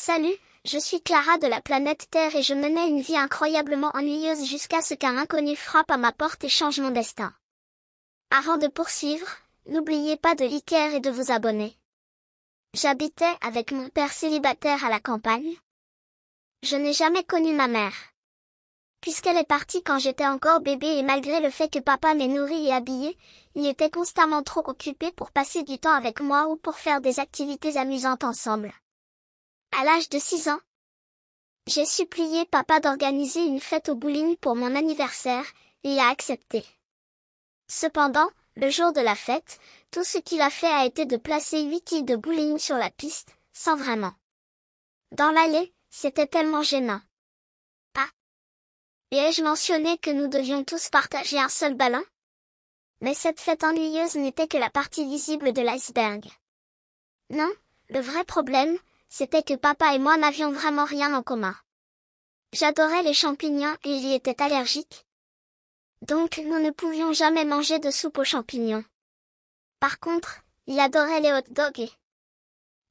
Salut, je suis Clara de la planète Terre et je menais une vie incroyablement ennuyeuse jusqu'à ce qu'un inconnu frappe à ma porte et change mon destin. Avant de poursuivre, n'oubliez pas de liker et de vous abonner. J'habitais avec mon père célibataire à la campagne. Je n'ai jamais connu ma mère. Puisqu'elle est partie quand j'étais encore bébé et malgré le fait que papa m'ait nourri et habillé, il était constamment trop occupé pour passer du temps avec moi ou pour faire des activités amusantes ensemble. À l'âge de 6 ans, j'ai supplié papa d'organiser une fête au bowling pour mon anniversaire, et il a accepté. Cependant, le jour de la fête, tout ce qu'il a fait a été de placer 8 quilles de bowling sur la piste, sans vraiment. Dans l'allée, c'était tellement gênant. Ah! Et ai-je mentionné que nous devions tous partager un seul ballon? Mais cette fête ennuyeuse n'était que la partie visible de l'iceberg. Non, le vrai problème, c'était que papa et moi n'avions vraiment rien en commun. J'adorais les champignons et il y était allergique. Donc nous ne pouvions jamais manger de soupe aux champignons. Par contre, il adorait les hot dogs et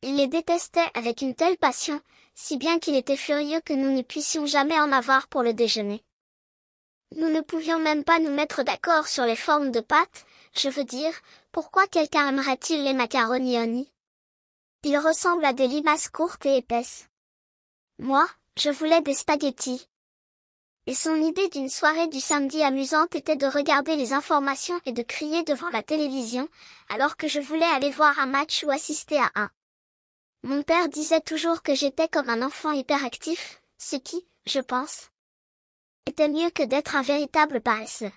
il les détestait avec une telle passion, si bien qu'il était furieux que nous ne puissions jamais en avoir pour le déjeuner. Nous ne pouvions même pas nous mettre d'accord sur les formes de pâtes, je veux dire, pourquoi quelqu'un aimerait-il les macaronis honey? Ils ressemblent à des limaces courtes et épaisses. Moi, je voulais des spaghettis. Et son idée d'une soirée du samedi amusante était de regarder les informations et de crier devant la télévision, alors que je voulais aller voir un match ou assister à un. Mon père disait toujours que j'étais comme un enfant hyperactif, ce qui, je pense, était mieux que d'être un véritable paresseux.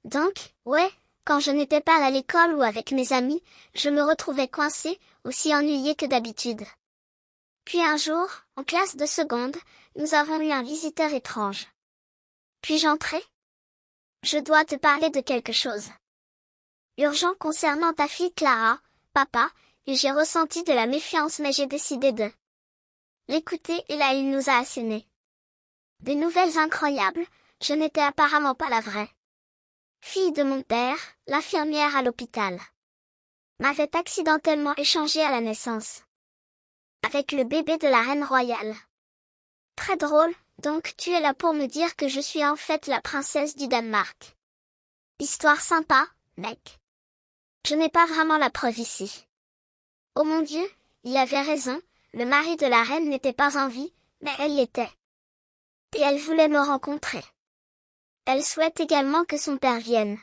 Donc, ouais, quand je n'étais pas à l'école ou avec mes amis, je me retrouvais coincée, aussi ennuyée que d'habitude. Puis un jour, en classe de seconde, nous avons eu un visiteur étrange. Puis-je entrer? Je dois te parler de quelque chose. Urgent concernant ta fille Clara, papa, et j'ai ressenti de la méfiance mais j'ai décidé de l'écouter et là il nous a asséné. Des nouvelles incroyables, je n'étais apparemment pas la vraie fille de mon père, l'infirmière à l'hôpital, m'avait accidentellement échangé à la naissance avec le bébé de la reine royale. Très drôle, donc tu es là pour me dire que je suis en fait la princesse du Danemark. Histoire sympa, mec. Je n'ai pas vraiment la preuve ici. Oh mon Dieu, il avait raison, le mari de la reine n'était pas en vie, mais elle l'était. Et elle voulait me rencontrer. Elle souhaite également que son père vienne.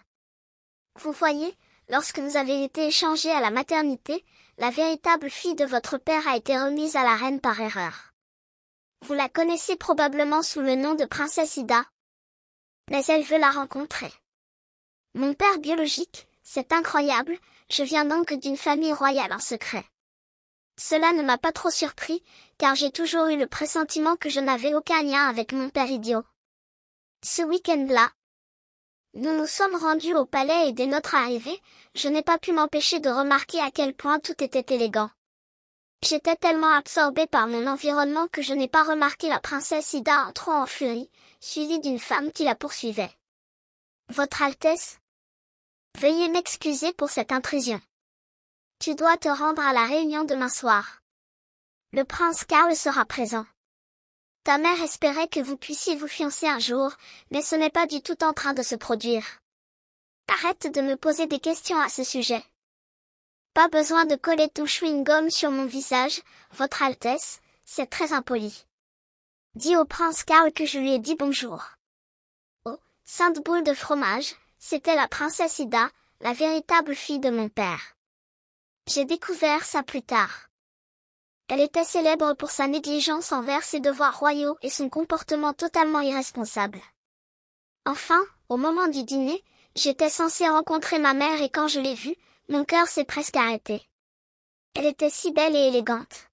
Vous voyez, lorsque vous avez été échangés à la maternité, la véritable fille de votre père a été remise à la reine par erreur. Vous la connaissez probablement sous le nom de princesse Ida. Mais elle veut la rencontrer. Mon père biologique, c'est incroyable, je viens donc d'une famille royale en secret. Cela ne m'a pas trop surpris, car j'ai toujours eu le pressentiment que je n'avais aucun lien avec mon père idiot. Ce week-end-là, nous nous sommes rendus au palais et dès notre arrivée, je n'ai pas pu m'empêcher de remarquer à quel point tout était élégant. J'étais tellement absorbée par mon environnement que je n'ai pas remarqué la princesse Ida entrant en furie, suivie d'une femme qui la poursuivait. Votre Altesse, veuillez m'excuser pour cette intrusion. Tu dois te rendre à la réunion demain soir. Le prince Karl sera présent. Ta mère espérait que vous puissiez vous fiancer un jour, mais ce n'est pas du tout en train de se produire. Arrête de me poser des questions à ce sujet. Pas besoin de coller ton chewing-gum sur mon visage, Votre Altesse, c'est très impoli. Dis au prince Karl que je lui ai dit bonjour. Oh, sainte boule de fromage, c'était la princesse Ida, la véritable fille de mon père. J'ai découvert ça plus tard. Elle était célèbre pour sa négligence envers ses devoirs royaux et son comportement totalement irresponsable. Enfin, au moment du dîner, j'étais censée rencontrer ma mère et quand je l'ai vue, mon cœur s'est presque arrêté. Elle était si belle et élégante.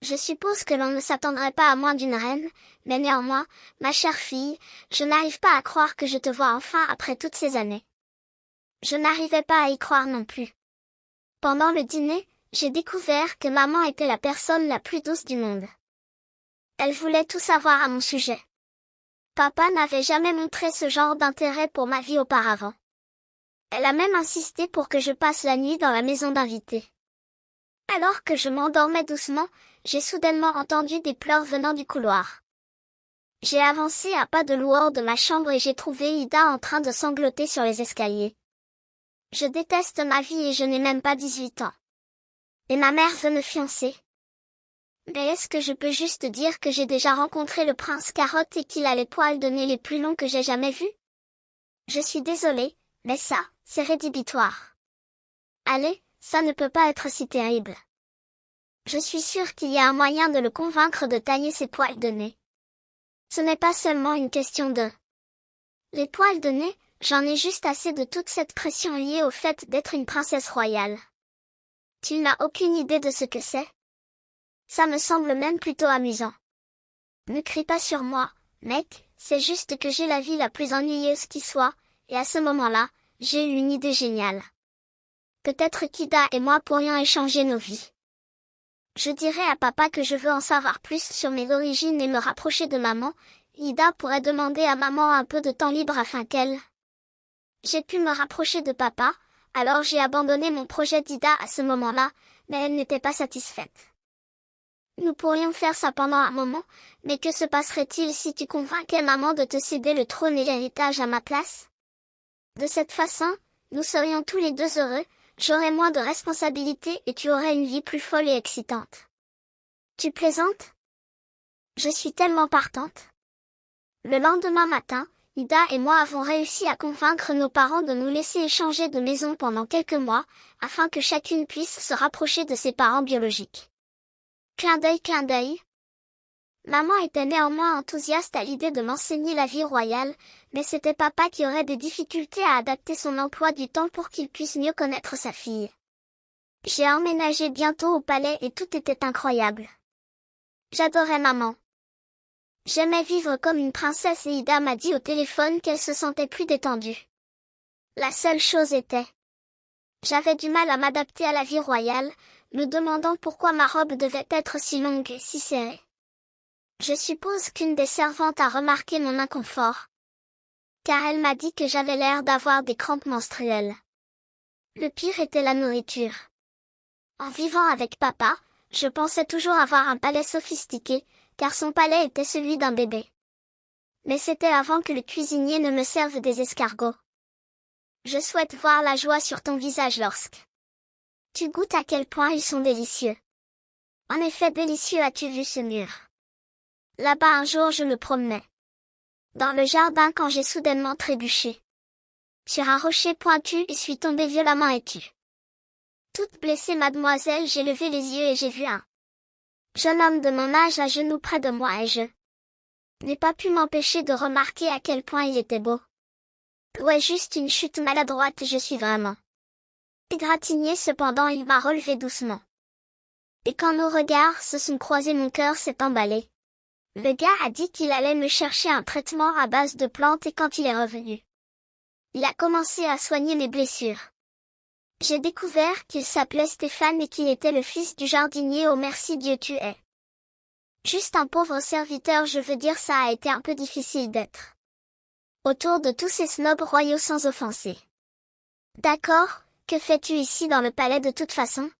Je suppose que l'on ne s'attendrait pas à moins d'une reine, mais néanmoins, ma chère fille, je n'arrive pas à croire que je te vois enfin après toutes ces années. Je n'arrivais pas à y croire non plus. Pendant le dîner, j'ai découvert que maman était la personne la plus douce du monde. Elle voulait tout savoir à mon sujet. Papa n'avait jamais montré ce genre d'intérêt pour ma vie auparavant. Elle a même insisté pour que je passe la nuit dans la maison d'invités. Alors que je m'endormais doucement, j'ai soudainement entendu des pleurs venant du couloir. J'ai avancé à pas de loup hors de ma chambre et j'ai trouvé Ida en train de sangloter sur les escaliers. Je déteste ma vie et je n'ai même pas 18 ans. Et ma mère veut me fiancer. Mais est-ce que je peux juste dire que j'ai déjà rencontré le prince Carotte et qu'il a les poils de nez les plus longs que j'ai jamais vus? Je suis désolée, mais ça, c'est rédhibitoire. Allez, ça ne peut pas être si terrible. Je suis sûre qu'il y a un moyen de le convaincre de tailler ses poils de nez. Ce n'est pas seulement une question de... Les poils de nez, j'en ai juste assez de toute cette pression liée au fait d'être une princesse royale. Tu n'as aucune idée de ce que c'est? Ça me semble même plutôt amusant. Ne crie pas sur moi, mec, c'est juste que j'ai la vie la plus ennuyeuse qui soit, et à ce moment-là, j'ai eu une idée géniale. Peut-être qu'Ida et moi pourrions échanger nos vies. Je dirai à papa que je veux en savoir plus sur mes origines et me rapprocher de maman. Ida pourrait demander à maman un peu de temps libre afin qu'elle... J'ai pu me rapprocher de papa, alors j'ai abandonné mon projet d'Ida à ce moment-là, mais elle n'était pas satisfaite. Nous pourrions faire ça pendant un moment, mais que se passerait-il si tu convainquais maman de te céder le trône et l'héritage à ma place? De cette façon, nous serions tous les deux heureux, j'aurais moins de responsabilités et tu aurais une vie plus folle et excitante. Tu plaisantes? Je suis tellement partante. Le lendemain matin, Ida et moi avons réussi à convaincre nos parents de nous laisser échanger de maison pendant quelques mois, afin que chacune puisse se rapprocher de ses parents biologiques. Clin d'œil, clin d'œil. Maman était néanmoins enthousiaste à l'idée de m'enseigner la vie royale, mais c'était papa qui aurait des difficultés à adapter son emploi du temps pour qu'il puisse mieux connaître sa fille. J'ai emménagé bientôt au palais et tout était incroyable. J'adorais maman. J'aimais vivre comme une princesse et Ida m'a dit au téléphone qu'elle se sentait plus détendue. La seule chose était... J'avais du mal à m'adapter à la vie royale, me demandant pourquoi ma robe devait être si longue et si serrée. Je suppose qu'une des servantes a remarqué mon inconfort, car elle m'a dit que j'avais l'air d'avoir des crampes menstruelles. Le pire était la nourriture. En vivant avec papa, je pensais toujours avoir un palais sophistiqué, car son palais était celui d'un bébé. Mais c'était avant que le cuisinier ne me serve des escargots. Je souhaite voir la joie sur ton visage lorsque tu goûtes à quel point ils sont délicieux. En effet délicieux, as-tu vu ce mur? Là-bas un jour je me promenais dans le jardin quand j'ai soudainement trébuché sur un rocher pointu et suis tombée violemment et tue. Toute blessée mademoiselle, j'ai levé les yeux et j'ai vu un jeune homme de mon âge à genoux près de moi et je n'ai pas pu m'empêcher de remarquer à quel point il était beau. Ouais, juste une chute maladroite et je suis vraiment égratigné, cependant il m'a relevé doucement. Et quand nos regards se sont croisés, mon cœur s'est emballé. Le gars a dit qu'il allait me chercher un traitement à base de plantes et quand il est revenu, il a commencé à soigner mes blessures. J'ai découvert qu'il s'appelait Stéphane et qu'il était le fils du jardinier. Oh merci Dieu, tu es juste un pauvre serviteur, je veux dire, ça a été un peu difficile d'être autour de tous ces snobs royaux sans offenser. D'accord, que fais-tu ici dans le palais de toute façon?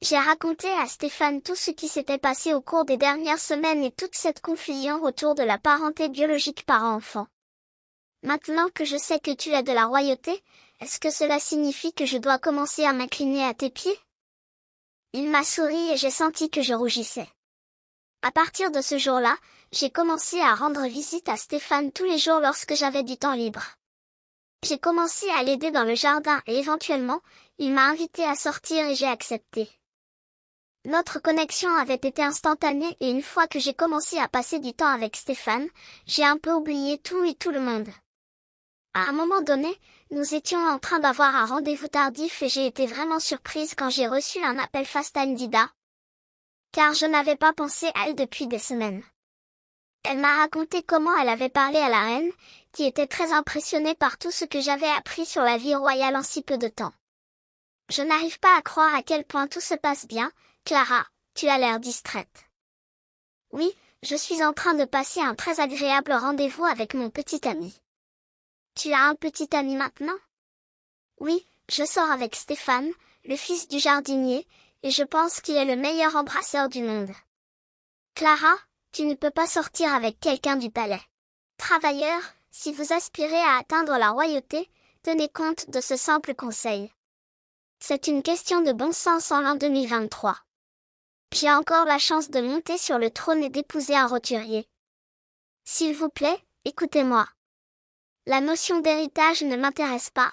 J'ai raconté à Stéphane tout ce qui s'était passé au cours des dernières semaines et toute cette confusion autour de la parenté biologique parent-enfant. Maintenant que je sais que tu es de la royauté, est-ce que cela signifie que je dois commencer à m'incliner à tes pieds? Il m'a souri et j'ai senti que je rougissais. À partir de ce jour-là, j'ai commencé à rendre visite à Stéphane tous les jours lorsque j'avais du temps libre. J'ai commencé à l'aider dans le jardin et éventuellement, il m'a invité à sortir et j'ai accepté. Notre connexion avait été instantanée et une fois que j'ai commencé à passer du temps avec Stéphane, j'ai un peu oublié tout et tout le monde. À un moment donné, nous étions en train d'avoir un rendez-vous tardif et j'ai été vraiment surprise quand j'ai reçu un appel FaceTime d'Ida, car je n'avais pas pensé à elle depuis des semaines. Elle m'a raconté comment elle avait parlé à la reine, qui était très impressionnée par tout ce que j'avais appris sur la vie royale en si peu de temps. Je n'arrive pas à croire à quel point tout se passe bien. Clara, tu as l'air distraite. Oui, je suis en train de passer un très agréable rendez-vous avec mon petit ami. Tu as un petit ami maintenant? Oui, je sors avec Stéphane, le fils du jardinier, et je pense qu'il est le meilleur embrasseur du monde. Clara, tu ne peux pas sortir avec quelqu'un du palais. Travailleurs, si vous aspirez à atteindre la royauté, tenez compte de ce simple conseil. C'est une question de bon sens en l'an 2023. J'ai encore la chance de monter sur le trône et d'épouser un roturier. S'il vous plaît, écoutez-moi. La notion d'héritage ne m'intéresse pas.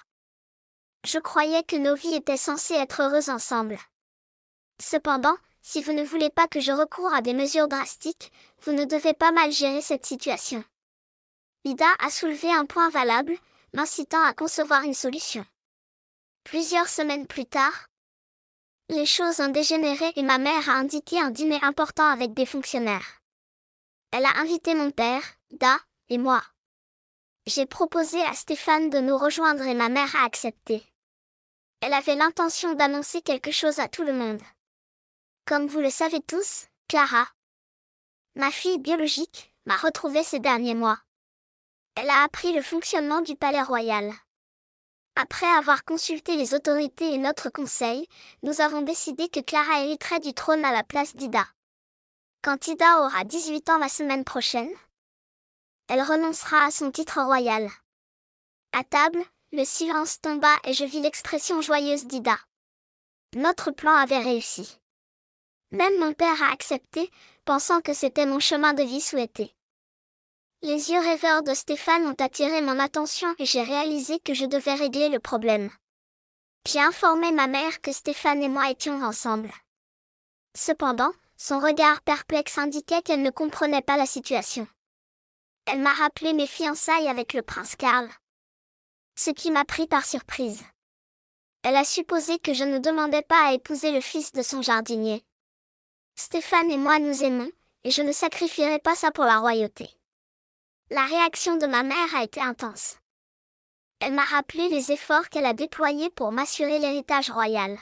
Je croyais que nos vies étaient censées être heureuses ensemble. Cependant, si vous ne voulez pas que je recoure à des mesures drastiques, vous ne devez pas mal gérer cette situation. Ida a soulevé un point valable, m'incitant à concevoir une solution. Plusieurs semaines plus tard, les choses ont dégénéré et ma mère a indiqué un dîner important avec des fonctionnaires. Elle a invité mon père, Ida, et moi. J'ai proposé à Stéphane de nous rejoindre et ma mère a accepté. Elle avait l'intention d'annoncer quelque chose à tout le monde. Comme vous le savez tous, Clara, ma fille biologique, m'a retrouvée ces derniers mois. Elle a appris le fonctionnement du palais royal. Après avoir consulté les autorités et notre conseil, nous avons décidé que Clara hériterait du trône à la place d'Ida. Quand Ida aura 18 ans la semaine prochaine, elle renoncera à son titre royal. À table, le silence tomba et je vis l'expression joyeuse d'Ida. Notre plan avait réussi. Même mon père a accepté, pensant que c'était mon chemin de vie souhaité. Les yeux rêveurs de Stéphane ont attiré mon attention et j'ai réalisé que je devais régler le problème. J'ai informé ma mère que Stéphane et moi étions ensemble. Cependant, son regard perplexe indiquait qu'elle ne comprenait pas la situation. Elle m'a rappelé mes fiançailles avec le prince Karl. Ce qui m'a pris par surprise. Elle a supposé que je ne demandais pas à épouser le fils de son jardinier. Stéphane et moi nous aimons, et je ne sacrifierai pas ça pour la royauté. La réaction de ma mère a été intense. Elle m'a rappelé les efforts qu'elle a déployés pour m'assurer l'héritage royal.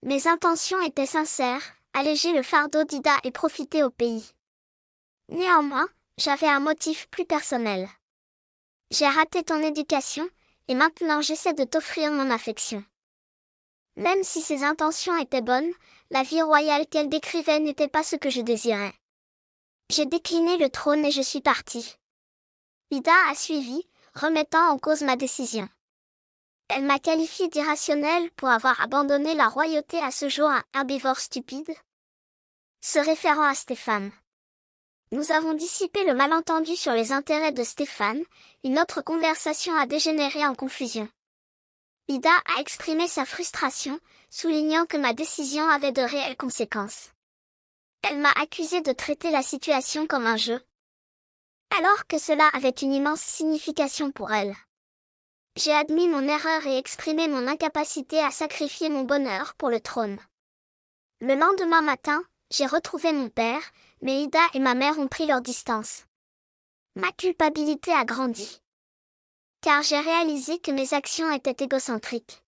Mes intentions étaient sincères, alléger le fardeau d'Ida et profiter au pays. Néanmoins, j'avais un motif plus personnel. J'ai raté ton éducation, et maintenant j'essaie de t'offrir mon affection. Même si ses intentions étaient bonnes, la vie royale qu'elle décrivait n'était pas ce que je désirais. J'ai décliné le trône et je suis partie. Ida a suivi, remettant en cause ma décision. Elle m'a qualifiée d'irrationnelle pour avoir abandonné la royauté à ce jour à un herbivore stupide. Se référant à Stéphane. Nous avons dissipé le malentendu sur les intérêts de Stéphane, et notre conversation a dégénéré en confusion. Ida a exprimé sa frustration, soulignant que ma décision avait de réelles conséquences. Elle m'a accusé de traiter la situation comme un jeu, alors que cela avait une immense signification pour elle. J'ai admis mon erreur et exprimé mon incapacité à sacrifier mon bonheur pour le trône. Le lendemain matin, j'ai retrouvé mon père, mais Ida et ma mère ont pris leur distance. Ma culpabilité a grandi, car j'ai réalisé que mes actions étaient égocentriques.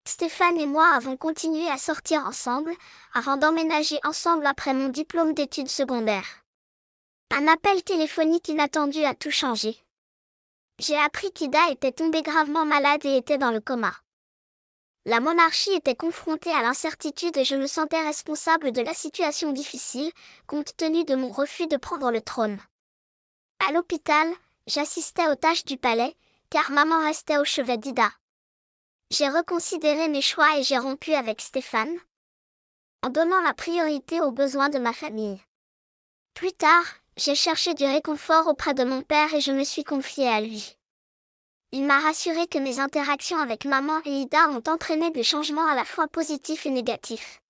Stéphane et moi avons continué à sortir ensemble, avant d'emménager ensemble après mon diplôme d'études secondaires. Un appel téléphonique inattendu a tout changé. J'ai appris qu'Ida était tombée gravement malade et était dans le coma. La monarchie était confrontée à l'incertitude et je me sentais responsable de la situation difficile, compte tenu de mon refus de prendre le trône. À l'hôpital, j'assistais aux tâches du palais, car maman restait au chevet d'Ida. J'ai reconsidéré mes choix et j'ai rompu avec Stéphane, en donnant la priorité aux besoins de ma famille. Plus tard, j'ai cherché du réconfort auprès de mon père et je me suis confiée à lui. Il m'a rassuré que mes interactions avec maman et Ida ont entraîné des changements à la fois positifs et négatifs.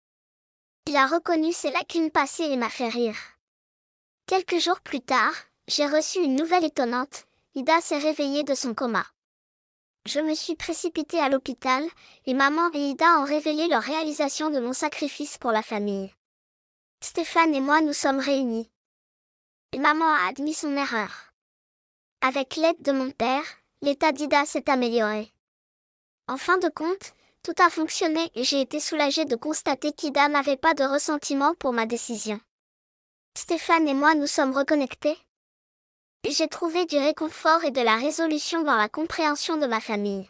Il a reconnu ses lacunes passées et m'a fait rire. Quelques jours plus tard, j'ai reçu une nouvelle étonnante, Ida s'est réveillée de son coma. Je me suis précipitée à l'hôpital, et maman et Ida ont révélé leur réalisation de mon sacrifice pour la famille. Stéphane et moi nous sommes réunis. Et maman a admis son erreur. Avec l'aide de mon père, l'état d'Ida s'est amélioré. En fin de compte, tout a fonctionné et j'ai été soulagée de constater qu'Ida n'avait pas de ressentiment pour ma décision. Stéphane et moi nous sommes reconnectés. Et j'ai trouvé du réconfort et de la résolution dans la compréhension de ma famille.